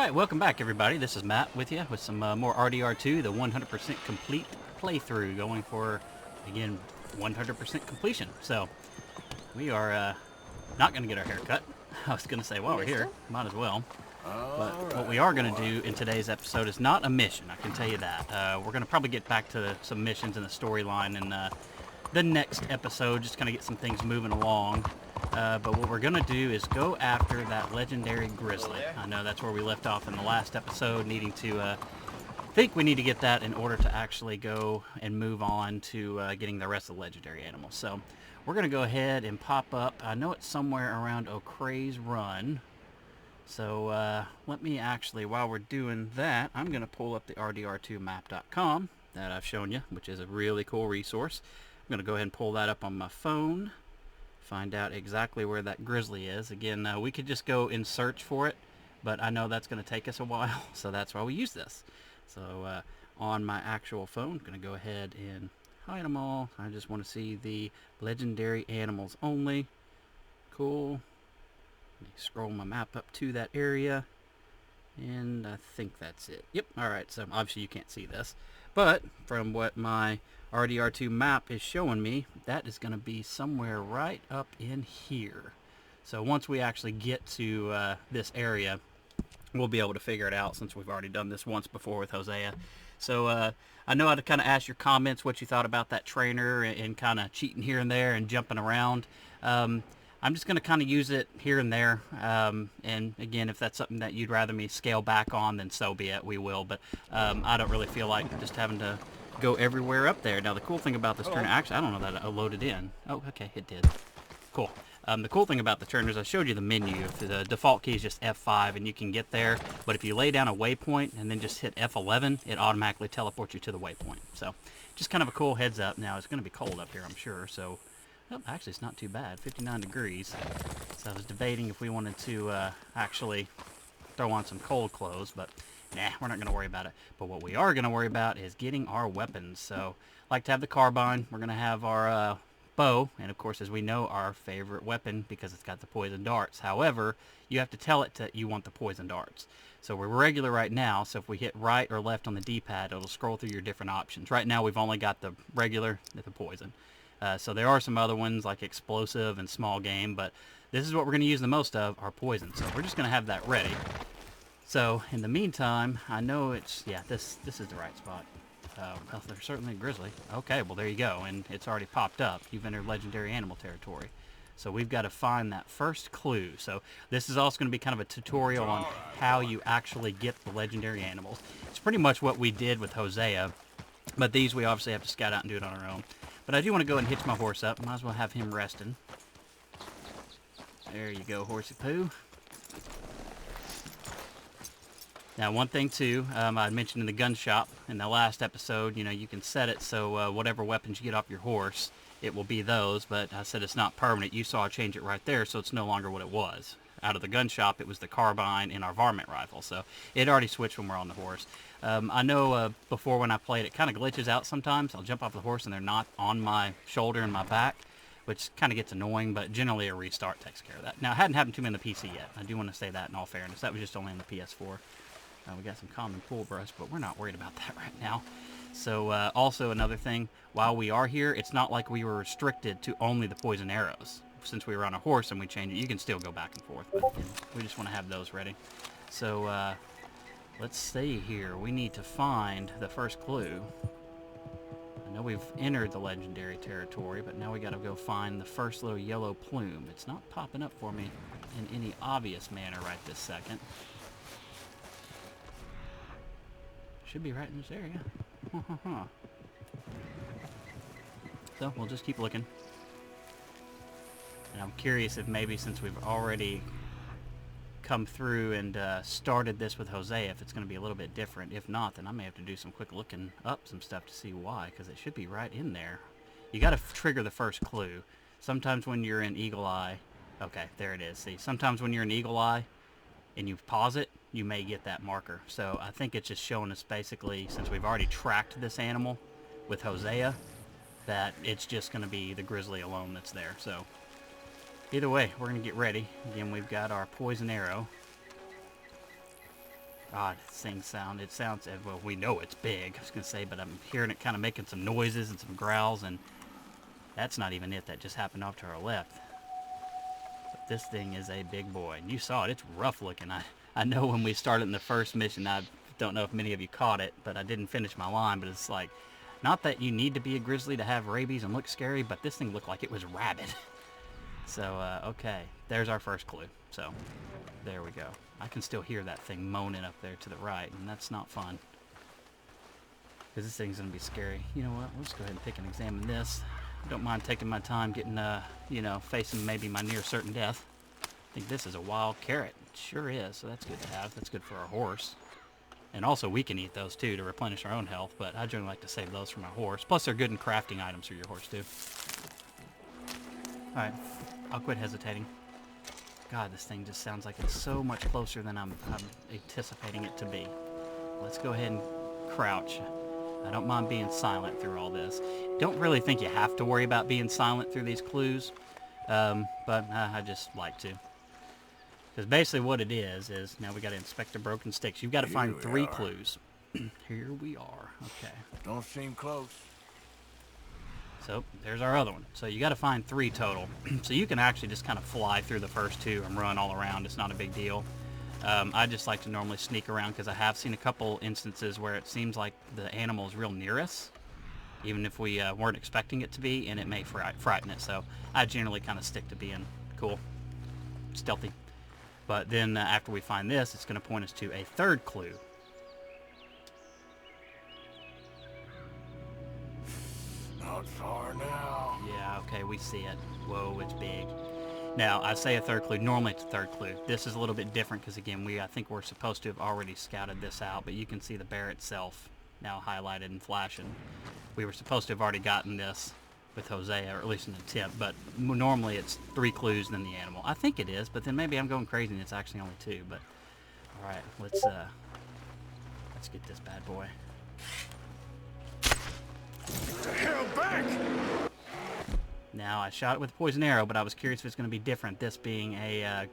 Alright, welcome back everybody. This is Matt with you with some more RDR2, the 100% complete playthrough, going for, again, 100% completion. So, we are not going to get our hair cut. I was going to say, while we're here, might as well. But what we are going to do in today's episode is not a mission, I can tell you that. We're going to probably get back to some missions in the storyline in the next episode, just kind of get some things moving along. But what we're going to do is go after that legendary Grizzly. I know that's where we left off in the last episode, needing to, think we need to get that in order to actually go and move on to getting the rest of the legendary animals. So we're going to go ahead and pop up. I know it's somewhere around O'Creagh's Run. So let me actually, while we're doing that, I'm going to pull up the rdr2map.com that I've shown you, which is a really cool resource. I'm going to go ahead and pull that up on my phone. Find out exactly where that Grizzly is. Again, we could just go and search for it, but I know that's going to take us a while, so that's why we use this. So on my actual phone, I'm going to go ahead and hide them all. I just want to see the legendary animals only. Cool. Let me scroll my map up to that area, and I think that's it. Yep, alright, so obviously you can't see this, but from what my RDR2 map is showing me, that is going to be somewhere right up in here. So once we actually get to this area, we'll be able to figure it out, since we've already done this once before with Hosea. So I know I'd kind of ask your comments what you thought about that trainer and kind of cheating here and there and jumping around. I'm just going to kind of use it here and there, and again, if that's something that you'd rather me scale back on, then so be it, we will, but I don't really feel like just having to go everywhere up there. Now the cool thing about this turner, actually I don't know that it loaded in. Oh, okay, it did. Cool. The cool thing about the turners, I showed you the menu. If the default key is just F5 and you can get there, but if you lay down a waypoint and then just hit F11, it automatically teleports you to the waypoint. So just kind of a cool heads up. Now it's going to be cold up here, I'm sure, so oh, actually it's not too bad, 59 degrees. So I was debating if we wanted to actually throw on some cold clothes, but nah, we're not going to worry about it. But what we are going to worry about is getting our weapons. So I like to have the carbine. We're going to have our bow, and of course, as we know, our favorite weapon, because it's got the poison darts. However, you have to tell it that you want the poison darts. So we're regular right now, so if we hit right or left on the D-pad, it'll scroll through your different options. Right now we've only got the regular, the poison. So there are some other ones like explosive and small game, but this is what we're going to use the most of, our poison. So we're just going to have that ready. So in the meantime, I know it's, yeah, this is the right spot. Well, there's certainly a Grizzly. Okay, well there you go, and it's already popped up. You've entered legendary animal territory. So we've got to find that first clue. So this is also going to be kind of a tutorial on how you actually get the legendary animals. It's pretty much what we did with Hosea, but these we obviously have to scout out and do it on our own. But I do want to go and hitch my horse up. Might as well have him resting. There you go, horsey poo. Now, one thing too, I mentioned in the gun shop in the last episode, you know, you can set it so whatever weapons you get off your horse, it will be those, but I said it's not permanent. You saw I change it right there, so it's no longer what it was. Out of the gun shop, it was the carbine and our varmint rifle, so it already switched when we're on the horse. I know before when I played, it kind of glitches out sometimes. I'll jump off the horse and they're not on my shoulder and my back, which kind of gets annoying, but generally a restart takes care of that. Now, it hadn't happened to me in the PC yet. I do want to say that in all fairness. That was just only in the PS4. We got some common pool brush, but we're not worried about that right now. So also another thing, while we are here, it's not like we were restricted to only the poison arrows. Since we were on a horse and we changed it, you can still go back and forth, but we just want to have those ready. So let's see here. We need to find the first clue. I know we've entered the legendary territory, but now we got to go find the first little yellow plume. It's not popping up for me in any obvious manner right this second. Should be right in this area. So we'll just keep looking. And I'm curious if maybe since we've already come through and started this with Hosea, if it's going to be a little bit different. If not, then I may have to do some quick looking up some stuff to see why, because it should be right in there. You got to trigger the first clue. Sometimes when you're in Eagle Eye, okay, there it is. See, sometimes when you're in Eagle Eye and you pause it, you may get that marker. So I think it's just showing us basically, since we've already tracked this animal with Hosea, that it's just going to be the Grizzly alone that's there. So either way, we're going to get ready. Again, we've got our poison arrow. God, this thing it sounds, well, we know it's big, I was going to say, but I'm hearing it kind of making some noises and some growls, and that's not even it. That just happened off to our left. But this thing is a big boy, and you saw it. It's rough looking. I know when we started in the first mission, I don't know if many of you caught it, but I didn't finish my line, but it's like, not that you need to be a grizzly to have rabies and look scary, but this thing looked like it was rabid. So, okay, there's our first clue. So, there we go. I can still hear that thing moaning up there to the right, and that's not fun. Because this thing's going to be scary. You know what? Let's go ahead and pick and examine this. I don't mind taking my time getting, you know, facing maybe my near certain death. I think this is a wild carrot. It sure is, so that's good to have. That's good for our horse. And also, we can eat those, too, to replenish our own health, but I generally like to save those for my horse. Plus, they're good in crafting items for your horse, too. Alright, I'll quit hesitating. God, this thing just sounds like it's so much closer than I'm anticipating it to be. Let's go ahead and crouch. I don't mind being silent through all this. Don't really think you have to worry about being silent through these clues, but I just like to. Because basically what it is now we got to inspect the broken sticks. You've got to find 3 clues. Here we are. Okay. Don't seem close. So there's our other one. So you got to find 3 total. So you can actually just kind of fly through the first 2 and run all around. It's not a big deal. I just like to normally sneak around because I have seen a couple instances where it seems like the animal is real near us, even if we weren't expecting it to be, and it may frighten it. So I generally kind of stick to being cool, stealthy. But then after we find this, it's going to point us to a 3rd clue. Not far now. Yeah, okay, we see it. Whoa, it's big. Now, I say a 3rd clue. Normally it's a 3rd clue. This is a little bit different because, again, I think we're supposed to have already scouted this out, but you can see the bear itself now highlighted and flashing. We were supposed to have already gotten this with Hosea, or at least an attempt, but normally it's 3 clues and then the animal. I think it is, but then maybe I'm going crazy and it's actually only 2, but all right, let's get this bad boy. Get the hell back! Now, I shot it with a poison arrow, but I was curious if it's going to be different, this being a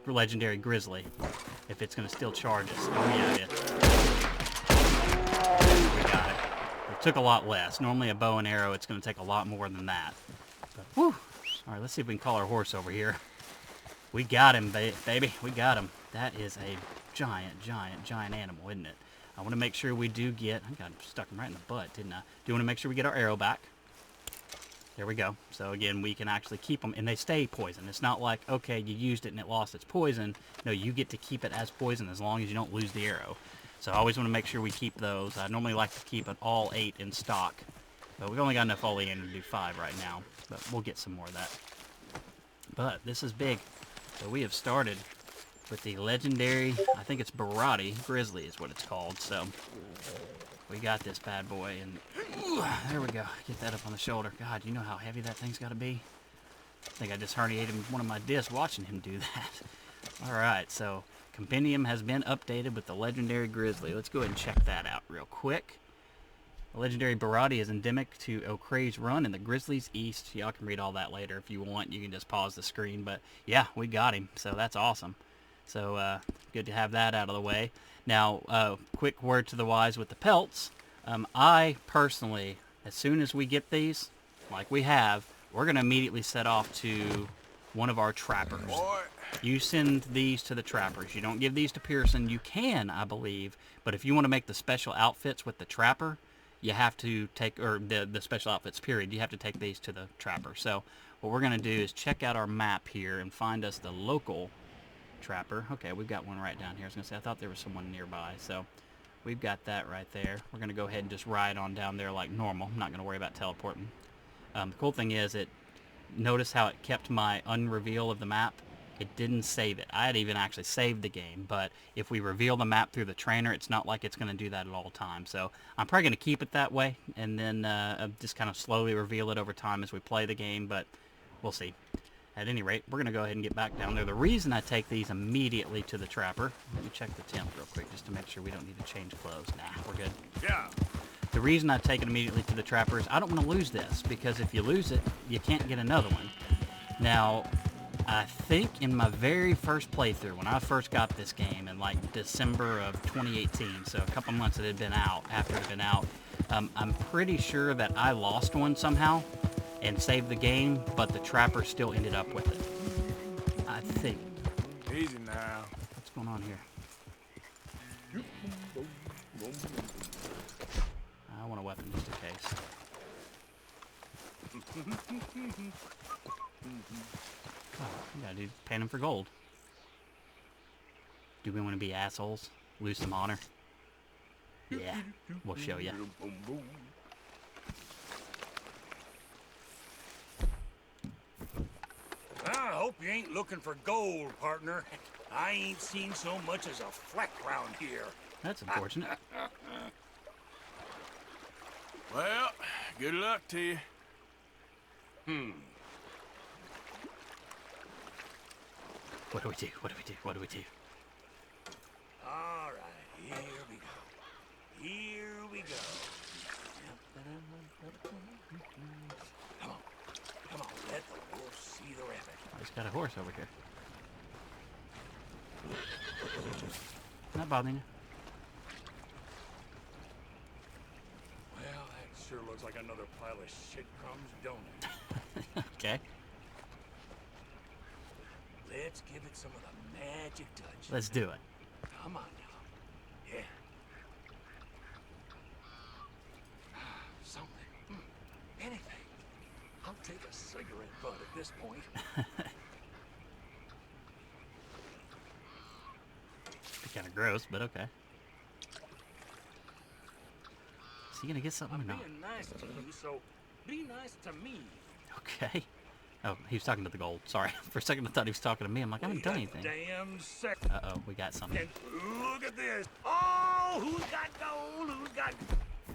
legendary Grizzly, if it's going to still charge us. Oh, yeah, it is. We got it. It took a lot less. Normally, a bow and arrow, it's going to take a lot more than that. But, whew. All right, let's see if we can call our horse over here. We got him, baby. We got him. That is a giant, giant, giant animal, isn't it? I want to make sure we do get... I got stuck him right in the butt, didn't I? Do want to make sure we get our arrow back. There we go. So again, we can actually keep them, and they stay poison. It's not like, okay, you used it and it lost its poison. No, you get to keep it as poison as long as you don't lose the arrow. So I always want to make sure we keep those. I normally like to keep it all 8 in stock. But we've only got enough oleander to do 5 right now. But we'll get some more of that. But this is big. So we have started with the legendary, I think it's Barati Grizzly is what it's called. So we got this bad boy, and ooh, there we go. Get that up on the shoulder. God, you know how heavy that thing's got to be? I think I just herniated one of my discs watching him do that. All right, so compendium has been updated with the legendary Grizzly. Let's go ahead and check that out real quick. The legendary Barati is endemic to O'Creagh's Run in the Grizzlies East. Y'all can read all that later if you want. You can just pause the screen. But yeah, we got him, so that's awesome. So good to have that out of the way. Now, quick word to the wise with the pelts. I personally, as soon as we get these, like we have, we're going to immediately set off to one of our trappers. You send these to the trappers. You don't give these to Pearson. You can, I believe, but if you want to make the special outfits with the trapper, you have to take, or the special outfits, period, you have to take these to the trapper. So what we're going to do is check out our map here and find us the local trapper. Okay, we've got one right down here. I was going to say, I thought there was someone nearby. So we've got that right there. We're going to go ahead and just ride on down there like normal. I'm not going to worry about teleporting. The cool thing is, notice how it kept my unreveal of the map. It didn't save it. I had even actually saved the game, but if we reveal the map through the trainer, it's not like it's going to do that at all times. So I'm probably going to keep it that way, and then just kind of slowly reveal it over time as we play the game, but we'll see. At any rate, we're going to go ahead and get back down there. The reason I take these immediately to the trapper, let me check the temp real quick just to make sure we don't need to change clothes. Nah, we're good. Yeah. The reason I take it immediately to the trapper is I don't want to lose this, because if you lose it, you can't get another one. Now, I think in my very first playthrough, when I first got this game in like December of 2018, so a couple months it had been out, after it had been out, I'm pretty sure that I lost one somehow and saved the game, but the trapper still ended up with it. I think. Easy now. What's going on here? I want a weapon just in case. Oh, we gotta do panning for gold. Do we want to be assholes? Lose some honor? Yeah, we'll show you. I hope you ain't looking for gold, partner. I ain't seen so much as a fleck round here. That's unfortunate. Well, good luck to you. What do we do? What do we do? What do we do? All right, here we go. Here we go. Come on. Come on, let the wolf see the rabbit. I just got a horse over here. Not bothering you. Well, that sure looks like another pile of shit crumbs, don't it? Okay. Let's give it some of the magic touch. Let's do it. Come on now. Yeah. Something. Anything. I'll take a cigarette butt at this point. Kind of gross, but okay. Is he gonna get something or I'm not? being nice to you, so be nice to me. Okay. Oh, he was talking to the gold. Sorry. For a second I thought he was talking to me. I'm like, I haven't done anything. Damn sick. Uh-oh, we got something. And look at this. Oh, who's got gold? Who's got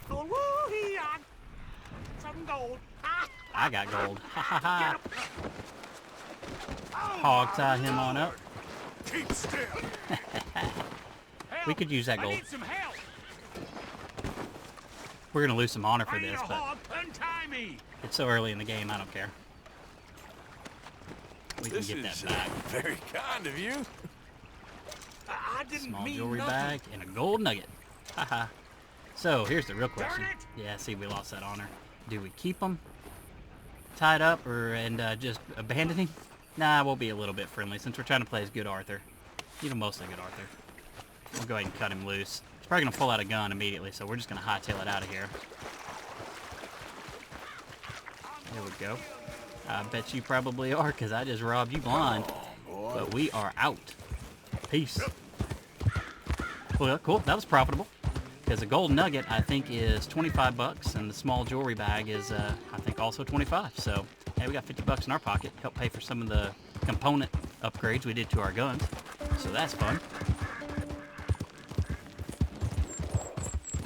gold? Woo, he got some gold. I got gold. Ha ha ha. Oh, Hog tie him on up. Keep still. We could use that I gold. need some help. We're gonna lose some honor I for need this, a but hog. Untie me. it's so early in the game, I don't care. We can This get is that back. very kind of you. I didn't Small mean jewelry nothing. bag and a gold nugget. Haha. So here's the real question. Darn it! Yeah, see, we lost that honor. Do we keep them tied up and just abandon him? Nah, we'll be a little bit friendly since we're trying to play as good Arthur. You know, mostly good Arthur. We'll go ahead and cut him loose. He's probably gonna pull out a gun immediately, so we're just gonna hightail it out of here. There we go. I bet you probably are, because I just robbed you blind. But we are out. Peace. Well, cool. That was profitable. Because the gold nugget, I think, is 25 bucks, and the small jewelry bag is, I think, also 25. So, hey, we got 50 bucks in our pocket. Help pay for some of the component upgrades we did to our guns. So that's fun.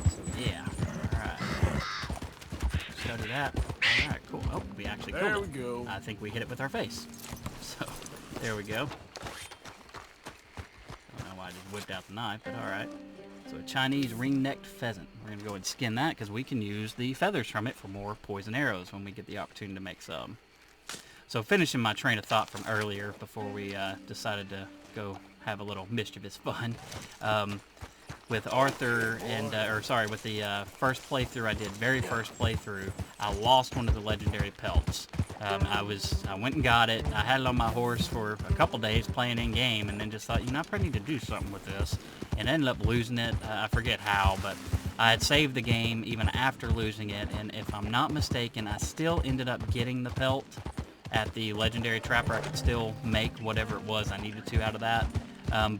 So, yeah. All right. Study that. All right, cool. Oh, we actually killed it. There we go. I think we hit it with our face. So, there we go. I don't know why I just whipped out the knife, but all right. So a Chinese ring-necked pheasant. We're going to go ahead and skin that because we can use the feathers from it for more poison arrows when we get the opportunity to make some. So finishing my train of thought from earlier before we decided to go have a little mischievous fun. With Arthur and, with the first playthrough I did, very first playthrough, I lost one of the legendary pelts. I went and got it. I had it on my horse for a couple days playing in game, and then just thought, I probably need to do something with this, and ended up losing it. I forget how, but I had saved the game even after losing it, and if I'm not mistaken, I still ended up getting the pelt at the legendary trapper. I could still make whatever it was I needed to out of that.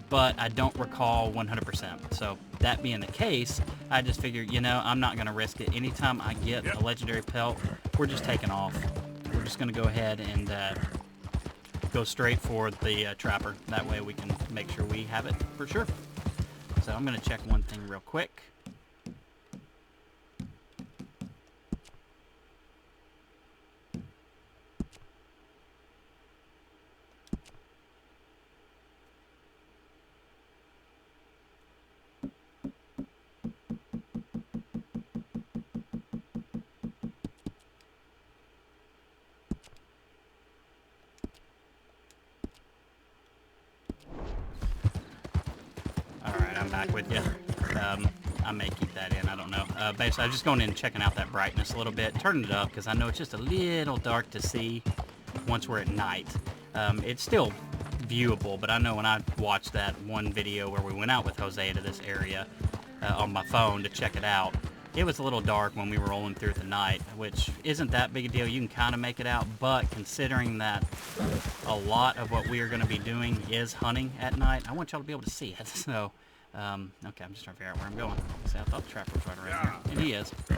But I don't recall 100%. So that being the case, I just figured, I'm not going to risk it. Anytime I get a legendary pelt, we're just taking off. We're just going to go ahead and go straight for the trapper. That way we can make sure we have it for sure. So I'm going to check one thing real quick. back with you. I may keep that in, I don't know. Basically, I'm just going in and checking out that brightness a little bit, turning it up because I know it's just a little dark to see once we're at night. It's still viewable, but I know when I watched that one video where we went out with Jose to this area on my phone to check it out, it was a little dark when we were rolling through the night, which isn't that big a deal. You can kind of make it out, but considering that a lot of what we are going to be doing is hunting at night, I want y'all to be able to see it. So, okay, I'm just trying to figure out where I'm going. See, I thought the trapper was right around here, and he is. I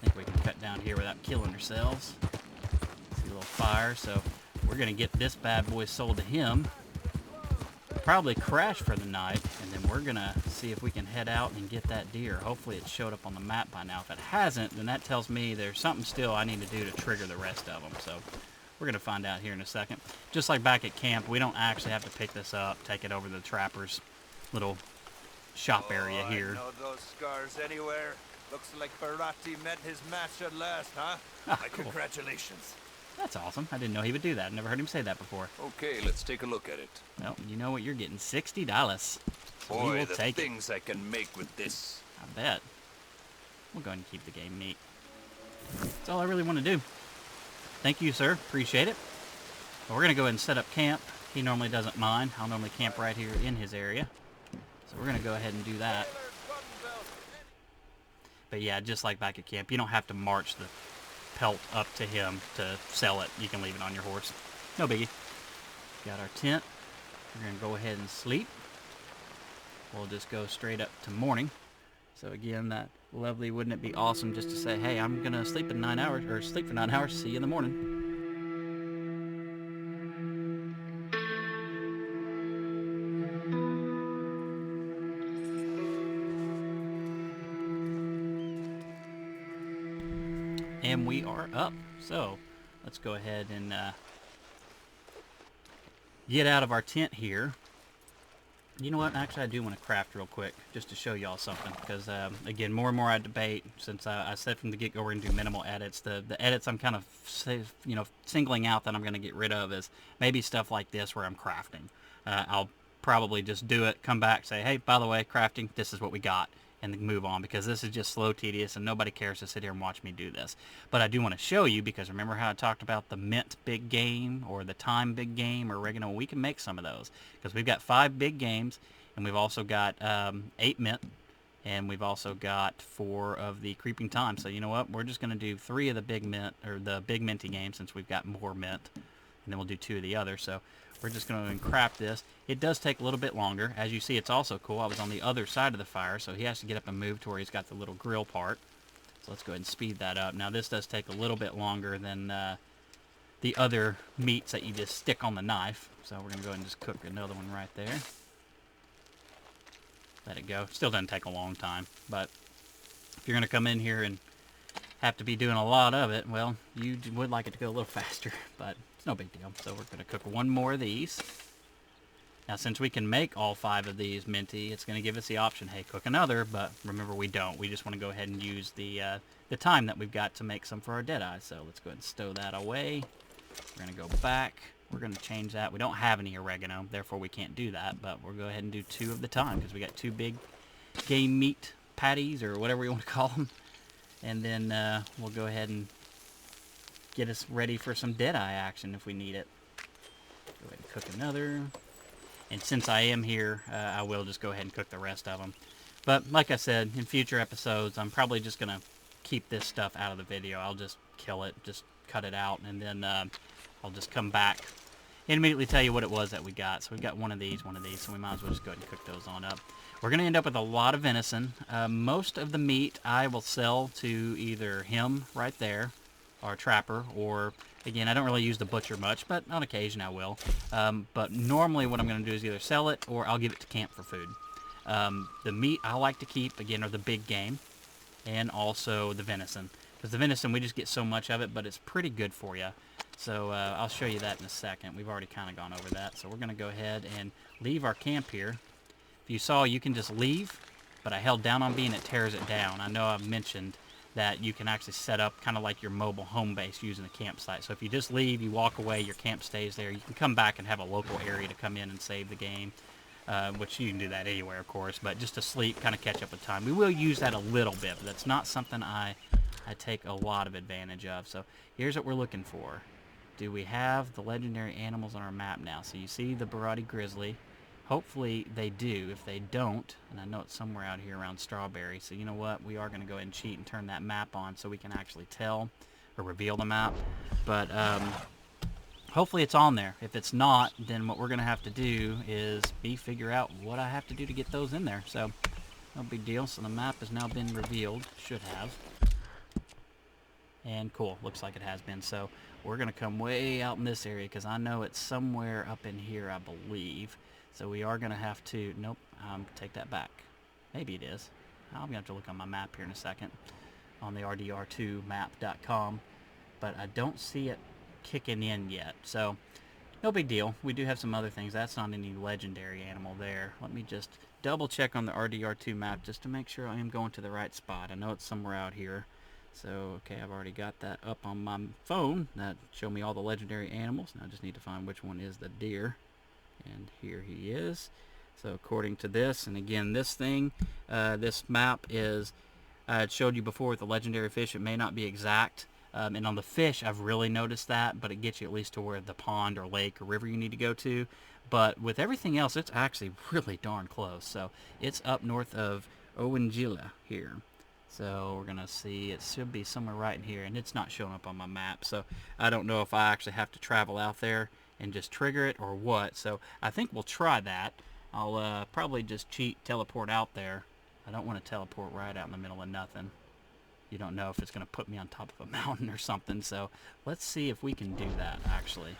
think we can cut down here without killing ourselves. See a little fire, so we're going to get this bad boy sold to him. Probably crash for the night, and then we're going to see if we can head out and get that deer. Hopefully it showed up on the map by now. If it hasn't, then that tells me there's something still I need to do to trigger the rest of them. So we're going to find out here in a second. Just like back at camp, we don't actually have to pick this up, take it over to the trapper's little shop area here. I know those scars anywhere. Looks like Barati met his match at last, huh? Ah, My cool. congratulations. That's awesome. I didn't know he would do that. Never heard him say that before. Okay, let's take a look at it. Well, you know what you're getting. $60. So we Boy, will the take it. things I can make with this. I bet. We'll go ahead and keep the game meat. That's all I really want to do. Thank you, sir. Appreciate it. Well, we're going to go ahead and set up camp. He normally doesn't mind. I'll normally camp right here in his area. So we're going to go ahead and do that. But yeah, just like back at camp, you don't have to march the pelt up to him to sell it. You can leave it on your horse. No biggie. Got our tent. We're going to go ahead and sleep. We'll just go straight up to morning. So again, that lovely, wouldn't it be awesome just to say, hey, I'm going to sleep in 9 hours, or sleep for 9 hours, see you in the morning. And we are up. So let's go ahead and get out of our tent here. You know what? Actually, I do want to craft real quick just to show y'all something. Because, again, more and more I debate, since I said from the get-go we're going to do minimal edits. The edits I'm kind of, singling out that I'm going to get rid of is maybe stuff like this where I'm crafting. I'll probably just do it, come back, say, hey, by the way, crafting, this is what we got. And then move on, because this is just slow, tedious, and nobody cares to sit here and watch me do this. But I do want to show you, because remember how I talked about the mint big game or the time big game or oregano? We can make some of those, because we've got 5 big games, and we've also got 8 mint, and we've also got 4 of the creeping time. So you know what? We're just going to do 3 of the big mint, or the big minty game, since we've got more mint, and then we'll do 2 of the other. So we're just going to craft this. It does take a little bit longer. As you see, it's also cool. I was on the other side of the fire, so he has to get up and move to where he's got the little grill part. So let's go ahead and speed that up. Now, this does take a little bit longer than the other meats that you just stick on the knife. So we're going to go ahead and just cook another one right there. Let it go. Still doesn't take a long time, but if you're going to come in here and have to be doing a lot of it, well, you would like it to go a little faster, but it's no big deal. So we're going to cook 1 more of these. Now, since we can make all 5 of these minty, it's going to give us the option, hey, cook another, but remember, we don't. We just want to go ahead and use the time that we've got to make some for our Deadeye. So let's go ahead and stow that away. We're going to go back. We're going to change that. We don't have any oregano, therefore we can't do that, but we'll go ahead and do 2 of the time, because we got 2 big game meat patties, or whatever you want to call them. And then we'll go ahead and get us ready for some Deadeye action if we need it. Go ahead and cook another. And since I am here, I will just go ahead and cook the rest of them. But like I said, in future episodes, I'm probably just going to keep this stuff out of the video. I'll just kill it, just cut it out, and then I'll just come back and immediately tell you what it was that we got. So we've got one of these, so we might as well just go ahead and cook those on up. We're going to end up with a lot of venison. Most of the meat I will sell to either him right there, or a trapper, or, again, I don't really use the butcher much, but on occasion I will. But normally what I'm going to do is either sell it, or I'll give it to camp for food. The meat I like to keep, again, are the big game, and also the venison. Because the venison, we just get so much of it, but it's pretty good for you. So I'll show you that in a second. We've already kind of gone over that. So we're going to go ahead and leave our camp here. If you saw, you can just leave, but I held down on B and it tears it down. I know I've mentioned that you can actually set up kind of like your mobile home base using the campsite. So if you just leave, you walk away, your camp stays there. You can come back and have a local area to come in and save the game. which you can do that anywhere, of course, but just to sleep, kind of catch up with time. We will use that a little bit, but that's not something I take a lot of advantage of. So here's what we're looking for. Do we have the legendary animals on our map now? So you see the Barati Grizzly. Hopefully they do. If they don't, and I know it's somewhere out here around Strawberry, so you know what? We are going to go ahead and cheat and turn that map on so we can actually tell or reveal the map. But hopefully it's on there. If it's not, then what we're going to have to do is figure out what I have to do to get those in there. So no big deal. So the map has now been revealed. Should have. And cool. Looks like it has been. So we're going to come way out in this area because I know it's somewhere up in here, I believe. So we are going to have to... Nope. Take that back. Maybe it is. I'm going to have to look on my map here in a second. On the rdr2map.com. But I don't see it kicking in yet. So no big deal. We do have some other things. That's not any legendary animal there. Let me just double check on the RDR2 map just to make sure I am going to the right spot. I know it's somewhere out here. So, okay, I've already got that up on my phone. That show me all the legendary animals. Now I just need to find which one is the deer. And here he is. So according to this, and again, this thing, this map is, I showed you before with the legendary fish, it may not be exact. And on the fish, I've really noticed that, but it gets you at least to where the pond or lake or river you need to go to. But with everything else, it's actually really darn close. So it's up north of Owengila here. So we're going to see, it should be somewhere right in here, and it's not showing up on my map. So I don't know if I actually have to travel out there and just trigger it or what. So I think we'll try that. I'll probably just cheat, teleport out there. I don't want to teleport right out in the middle of nothing. You don't know if it's going to put me on top of a mountain or something. So let's see if we can do that, actually.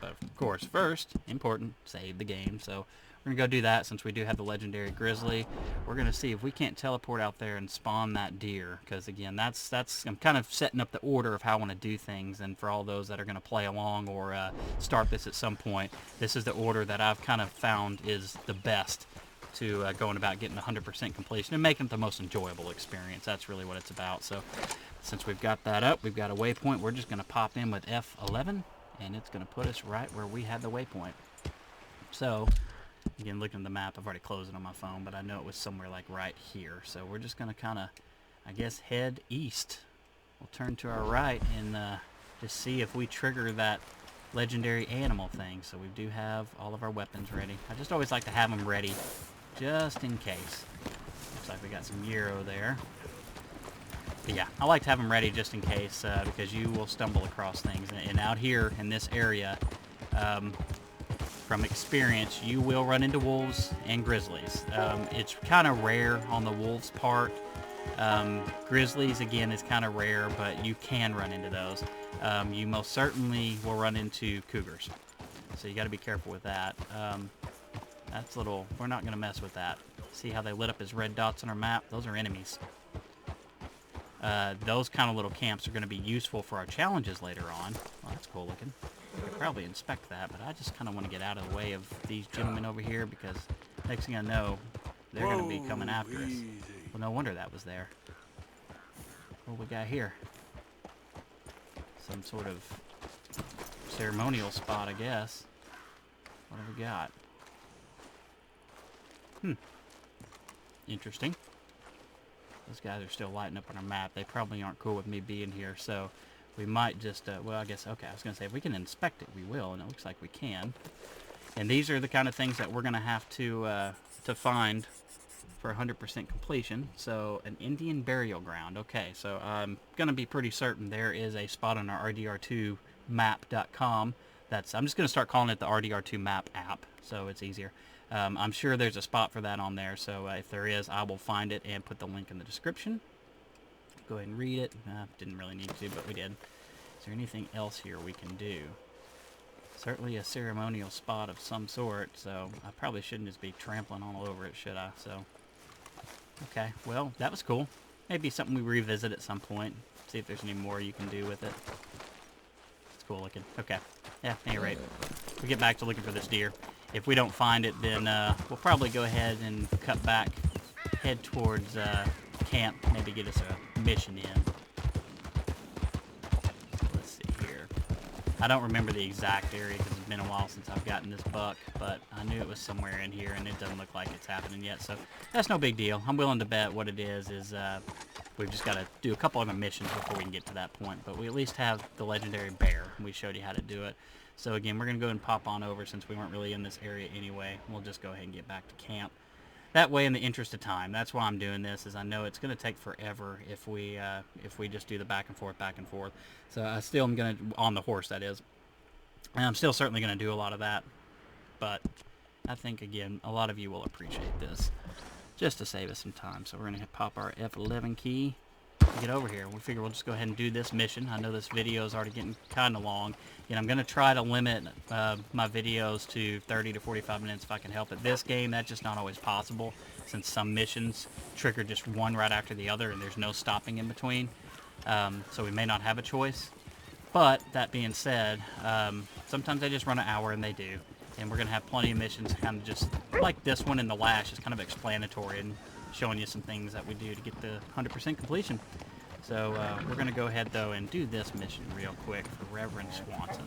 But of course, first, important, save the game. So we're going to go do that since we do have the legendary Grizzly. We're going to see if we can't teleport out there and spawn that deer. Because again, that's I'm kind of setting up the order of how I want to do things. And for all those that are going to play along or start this at some point, this is the order that I've kind of found is the best to going about getting 100% completion and making it the most enjoyable experience. That's really what it's about. So since we've got that up, we've got a waypoint. We're just going to pop in with F11, and it's going to put us right where we had the waypoint. So again, looking at the map, I've already closed it on my phone, but I know it was somewhere like right here. So we're just going to kind of, I guess, head east. We'll turn to our right and just see if we trigger that legendary animal thing. So we do have all of our weapons ready. I just always like to have them ready just in case. Looks like we got some gyro there. But yeah, I like to have them ready just in case because you will stumble across things. And out here in this area, from experience, you will run into wolves and grizzlies. It's kind of rare on the wolves part. Grizzlies, again, is kind of rare, but you can run into those. You most certainly will run into cougars. So you got to be careful with that. That's little, we're not going to mess with that. See how they lit up as red dots on our map? Those are enemies. Those kind of little camps are going to be useful for our challenges later on. Well, that's cool looking. I could probably inspect that, but I just kind of want to get out of the way of these gentlemen over here because next thing I know, they're going to be coming after us. Well, no wonder that was there. What we got here? Some sort of ceremonial spot, I guess. What have we got? Interesting. Those guys are still lighting up on our map. They probably aren't cool with me being here, so we might just, well, I guess, okay, I was going to say, if we can inspect it, we will, and it looks like we can. And these are the kind of things that we're going to have to find for 100% completion. So, an Indian burial ground. Okay, so I'm going to be pretty certain there is a spot on our rdr2map.com. I'm just going to start calling it the RDR2 map app, so it's easier. I'm sure there's a spot for that on there, so if there is, I will find it and put the link in the description. Go ahead and read it. Didn't really need to, but we did. Is there anything else here we can do? Certainly a ceremonial spot of some sort, so I probably shouldn't just be trampling all over it, should I? So, okay, well, that was cool. Maybe something we revisit at some point. See if there's any more you can do with it. It's cool looking. Okay. Yeah, at any rate, we'll get back to looking for this deer. If we don't find it, then we'll probably go ahead and cut back, head towards camp, maybe get us a mission in. Let's see here. I don't remember the exact area because it's been a while since I've gotten this buck, but I knew it was somewhere in here, and it doesn't look like it's happening yet, so that's no big deal. I'm willing to bet what it is we've just got to do a couple other missions before we can get to that point, but we at least have the legendary bear, and we showed you how to do it. So again, we're going to go ahead and pop on over since we weren't really in this area anyway. We'll just go ahead and get back to camp. That way, in the interest of time, that's why I'm doing this, is I know it's going to take forever if we just do the back and forth. So I still am going to, on the horse that is, and I'm still certainly going to do a lot of that, but I think, again, a lot of you will appreciate this, just to save us some time. So we're going to pop our F11 key to get over here. We figure we'll just go ahead and do this mission. I know this video is already getting kind of long, and I'm going to try to limit my videos to 30 to 45 minutes if I can help it. This game, that's just not always possible, since some missions trigger just one right after the other, and there's no stopping in between. So we may not have a choice. But that being said, sometimes they just run an hour, and they do. And we're going to have plenty of missions, kind of just like this one and the last, just kind of explanatory and showing you some things that we do to get the 100% completion. So we're going to go ahead, though, and do this mission real quick for Reverend Swanson.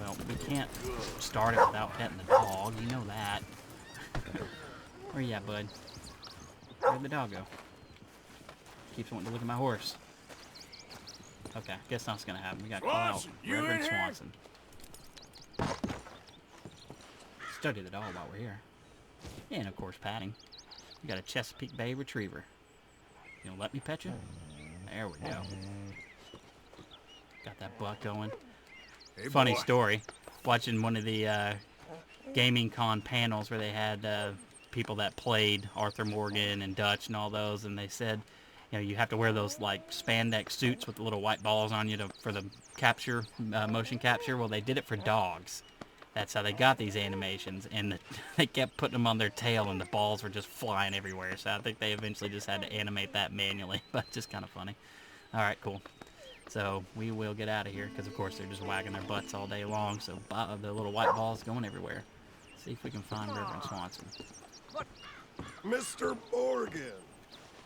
Well, we can't start it without petting the dog. You know that. Where you at, bud? Where'd the dog go? Keeps wanting to look at my horse. Okay, guess that's going to happen. We got to call out Reverend Swanson. Study the dog while we're here. And, of course, patting. We got a Chesapeake Bay Retriever. You gonna let me pet you? There we go. Got that buck going. Hey, Funny boy. story. Watching one of the Gaming Con panels where they had people that played Arthur Morgan and Dutch and all those, and they said, you know, you have to wear those like spandex suits with the little white balls on you for the capture, motion capture. Well, they did it for dogs. That's how they got these animations, and they kept putting them on their tail, and the balls were just flying everywhere. So I think they eventually just had to animate that manually, but just kind of funny. All right, cool. So we will get out of here, because of course they're just wagging their butts all day long, so the little white balls going everywhere. See if we can find Reverend Swanson. Mr. Morgan,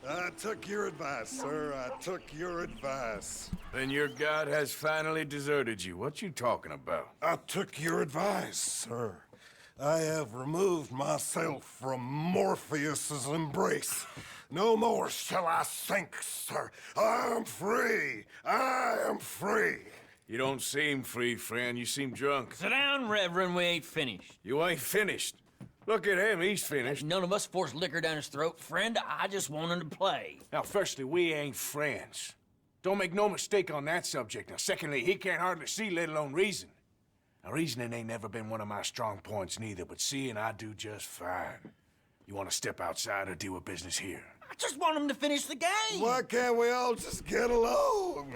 I took your advice, sir. I took your advice. Then your god has finally deserted you. What you talking about? I took your advice, sir. I have removed myself from Morpheus's embrace. No more shall I sink, sir. I am free. I am free. You don't seem free, friend. You seem drunk. Sit down, Reverend. We ain't finished. You ain't finished. Look at him. He's finished. None of us forced liquor down his throat. Friend, I just want him to play. Now, firstly, we ain't friends. Don't make no mistake on that subject. Now, secondly, he can't hardly see, let alone reason. Now, reasoning ain't never been one of my strong points neither, but seeing I do just fine. You want to step outside or deal with business here? I just want him to finish the game. Why can't we all just get along?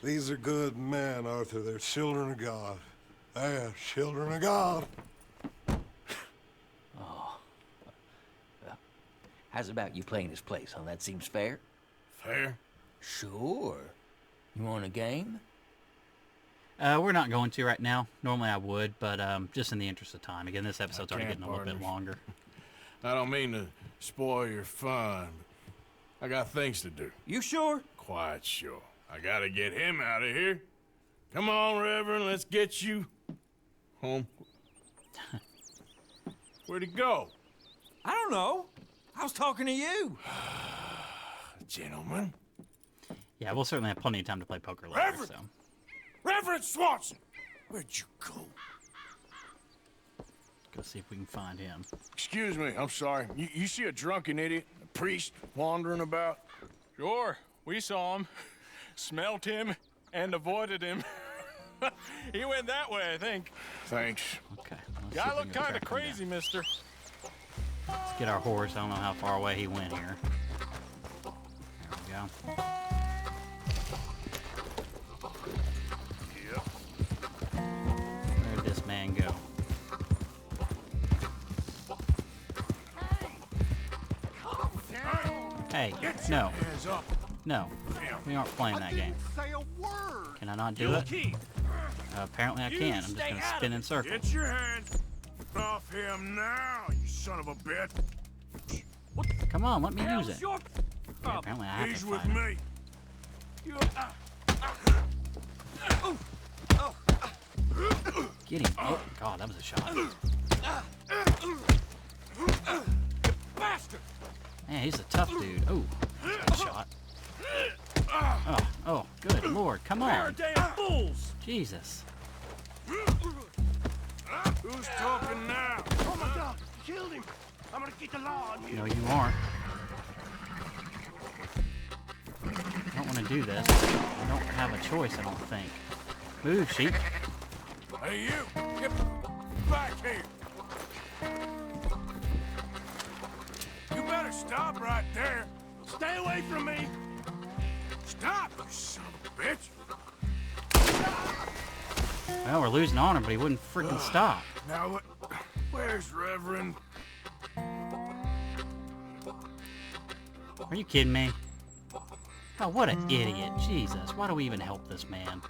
These are good men, Arthur. They're children of God. They're children of God. How's about you playing his place, huh? That seems fair? Fair? Sure. You want a game? We're not going to right now. Normally I would, but just in the interest of time. Again, this episode's already can't, getting a little bit partners. longer. I don't mean to spoil your fun, but I got things to do. You sure? Quite sure. I gotta get him out of here. Come on, Reverend, let's get you home. Where'd he go? I don't know. I was talking to you. Gentlemen. Yeah, we'll certainly have plenty of time to play poker later, Reverend! so. Reverend Swanson! Where'd you go? Go see if we can find him. Excuse me, I'm sorry. You see a drunken idiot, a priest, wandering about? Sure, we saw him, smelt him, and avoided him. He went that way, I think. Thanks. Okay. let's see Guy if we looked can kind of track him crazy, down. mister. Let's get our horse. I don't know how far away he went here. There we go. Where'd this man go? Hey, no. Hands up. No. We aren't playing that game. Say a word. Can I not do it? Apparently I can. I'm just going to spin in circles. Get your hands off him now, you son of a bitch. Come on, let me use it. Yeah, apparently I have He's to with fight him. me. You, Get him. Oh, God, that was a shot. Bastard! Man, he's a tough dude. Oh, that shot. Oh, good Lord. Come on. Damn fools! Jesus. Who's talking now? Oh my God! Killed him! I'm gonna get the law on you. No, you aren't. I don't want to do this. I don't have a choice, I don't think. Move, sheep. Hey, you! Get back here! You better stop right there! Stay away from me! Stop, you son of a bitch! Well, we're losing on him, but he wouldn't freaking stop. Now what? Where's Reverend? Are you kidding me? Oh, what an idiot. Jesus, why do we even help this man?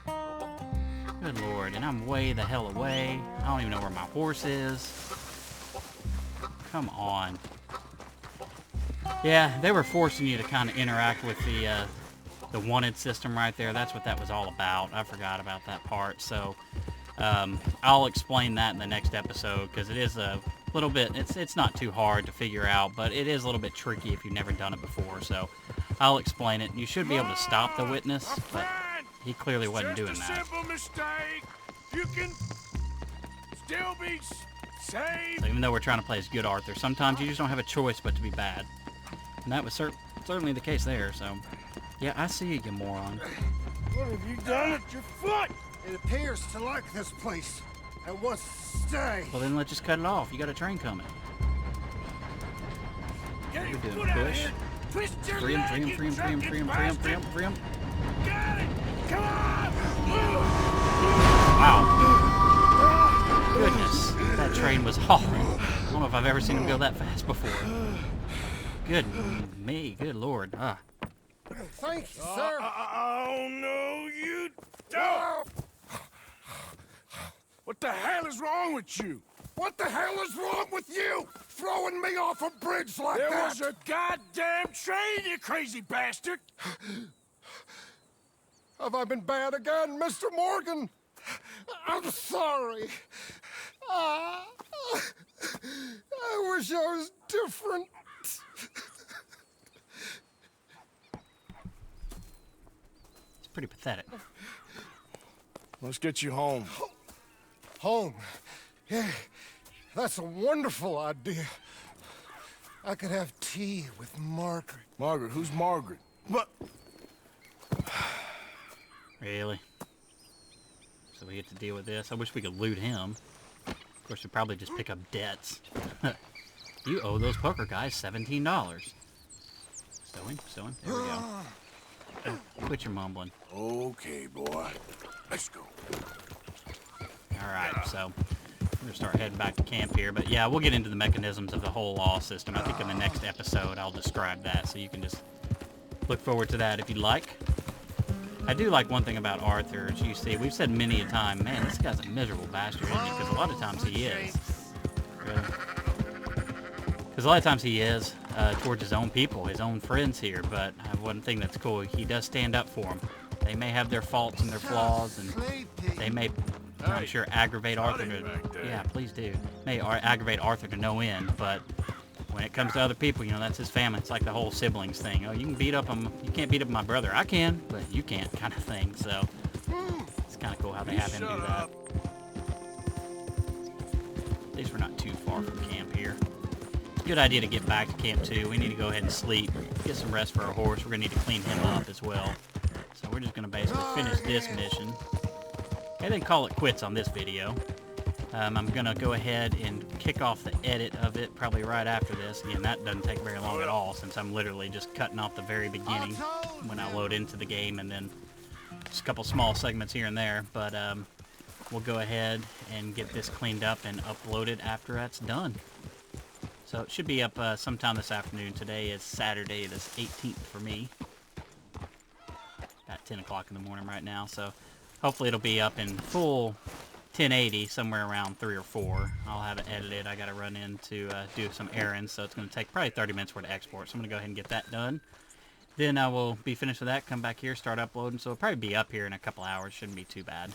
Good Lord, and I'm way the hell away. I don't even know where my horse is. Come on. Yeah, they were forcing you to kind of interact with the wanted system right there. That's what that was all about. I forgot about that part. So I'll explain that in the next episode, because it is a little bit, it's not too hard to figure out, but it is a little bit tricky if you've never done it before. So I'll explain it. You should be able to stop the witness, but he clearly wasn't doing Just a that. simple mistake. You can still be saved. So even though we're trying to play as good Arthur, sometimes you just don't have a choice but to be bad. And that was certainly the case there, so... Yeah, I see you, you moron. What have you done with your foot? It appears to like this place and wants to stay. Well, then let's just cut it off. You got a train coming. Get your We're doing foot out of push. here. Twist your Free him, leg, free him, you free him, free him, drunken free him, free him, free him, bastard. free him. Got it. Come on. Wow. Goodness. That train was hauling. I don't know if I've ever seen him go that fast before. Good me. Good Lord. Ah. Thank you, sir. Oh, no, you don't. What the hell is wrong with you? What the hell is wrong with you? Throwing me off a bridge like There that? was a goddamn train, you crazy bastard! Have I been bad again, Mr. Morgan? I'm sorry. I wish I was different. It's pretty pathetic. Let's get you home. Home. Yeah, that's a wonderful idea. I could have tea with Margaret. Margaret, who's Margaret? What? Really? So we get to deal with this? I wish we could loot him. Of course, we'd probably just pick up debts. You owe those poker guys $17. Stow him, stow him. There we go. Oh, quit your mumbling. Okay, boy. Let's go. Alright, so we're going to start heading back to camp here. But yeah, we'll get into the mechanisms of the whole law system. I think in the next episode I'll describe that, so you can just look forward to that if you'd like. I do like one thing about Arthur, as you see, we've said many a time, man, this guy's a miserable bastard, isn't he? Because a lot of times he is. Because a lot of times he is towards his own people, his own friends here. But one thing that's cool, he does stand up for them. They may have their faults and their flaws, and they may, I'm sure, aggravate Arthur to... Yeah, please do. May aggravate Arthur to no end, but when it comes to other people, you know, that's his family. It's like the whole siblings thing. Oh, you can beat up him. You can't beat up my brother. I can, but you can't, kind of thing. So it's kind of cool how they have him do that. At least we're not too far from camp here. Good idea to get back to camp too. We need to go ahead and sleep, get some rest for our horse. We're gonna need to clean him up as well. So we're just gonna basically finish this mission and then call it quits on this video. I'm gonna go ahead and kick off the edit of it probably right after this. Again, that doesn't take very long at all, since I'm literally just cutting off the very beginning when I load into the game, and then just a couple small segments here and there. But we'll go ahead and get this cleaned up and uploaded after that's done. So it should be up sometime this afternoon. Today is Saturday, the 18th for me. About 10 o'clock in the morning right now. So hopefully it'll be up in full 1080 somewhere around 3 or 4. I'll have it edited. I got to run in to do some errands, so it's going to take probably 30 minutes for it to export. So I'm going to go ahead and get that done. Then I will be finished with that, come back here, start uploading. So it'll probably be up here in a couple hours. Shouldn't be too bad.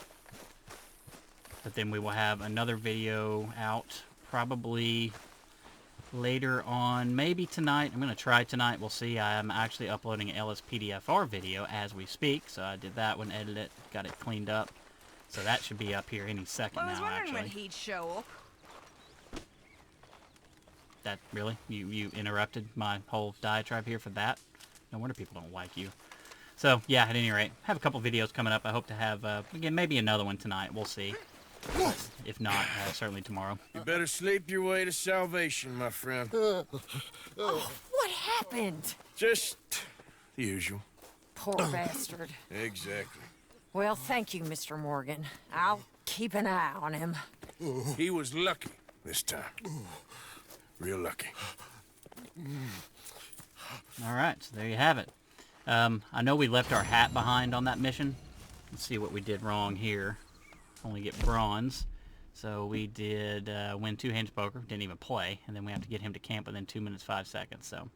But then we will have another video out probably later on, maybe tonight. I'm going to try tonight. We'll see. I am actually uploading an LSPDFR video as we speak. So I did that one, edited it, got it cleaned up. So that should be up here any second I was now, wondering actually. when he'd show up. That, really? You interrupted my whole diatribe here for that? No wonder people don't like you. So, yeah, at any rate, have a couple videos coming up. I hope to have, again, maybe another one tonight. We'll see. If not, certainly tomorrow. You better sleep your way to salvation, my friend. Oh, what happened? Just the usual. Poor bastard. Exactly. Well, thank you, Mr. Morgan. I'll keep an eye on him. He was lucky this time. Real lucky. All right, so there you have it. I know we left our hat behind on that mission. Let's see what we did wrong here. Only get bronze. So we did win 2-handed poker, didn't even play, and then we have to get him to camp within 2 minutes 5 seconds. So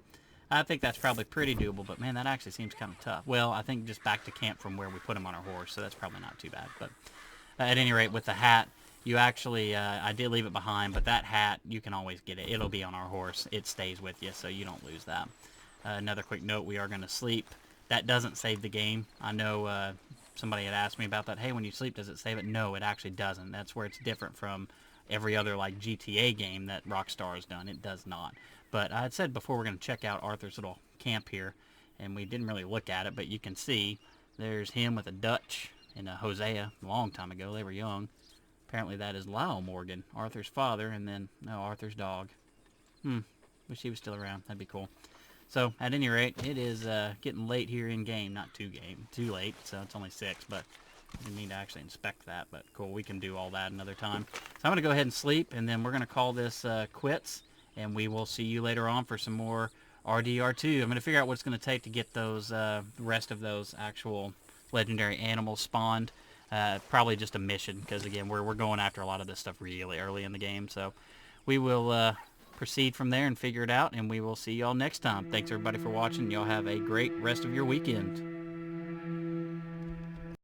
I think that's probably pretty doable, but man, that actually seems kind of tough. Well, I think just back to camp from where we put him on our horse, so that's probably not too bad. But at any rate, with the hat, you actually, I did leave it behind, but that hat, you can always get it. It'll be on our horse. It stays with you, so you don't lose that. Another quick note, we are going to sleep. That doesn't save the game. I know somebody had asked me about that. Hey, when you sleep, does it save it? No, it actually doesn't. That's where it's different from every other like GTA game that Rockstar has done. It does not. But I had said before we're going to check out Arthur's little camp here, and we didn't really look at it, but you can see there's him with a Dutch and a Hosea a long time ago. They were young. Apparently that is Lyle Morgan, Arthur's father, and then, no, Arthur's dog. Wish he was still around. That'd be cool. So, at any rate, it is getting late here in game. Not too late, so it's only 6, but we need to actually inspect that. But cool, we can do all that another time. So I'm going to go ahead and sleep, and then we're going to call this quits, and we will see you later on for some more RDR2. I'm going to figure out what it's going to take to get those the rest of those actual legendary animals spawned. Probably just a mission, because again, we're going after a lot of this stuff really early in the game. So we will proceed from there and figure it out, and we will see y'all next time. Thanks everybody for watching. Y'all have a great rest of your weekend.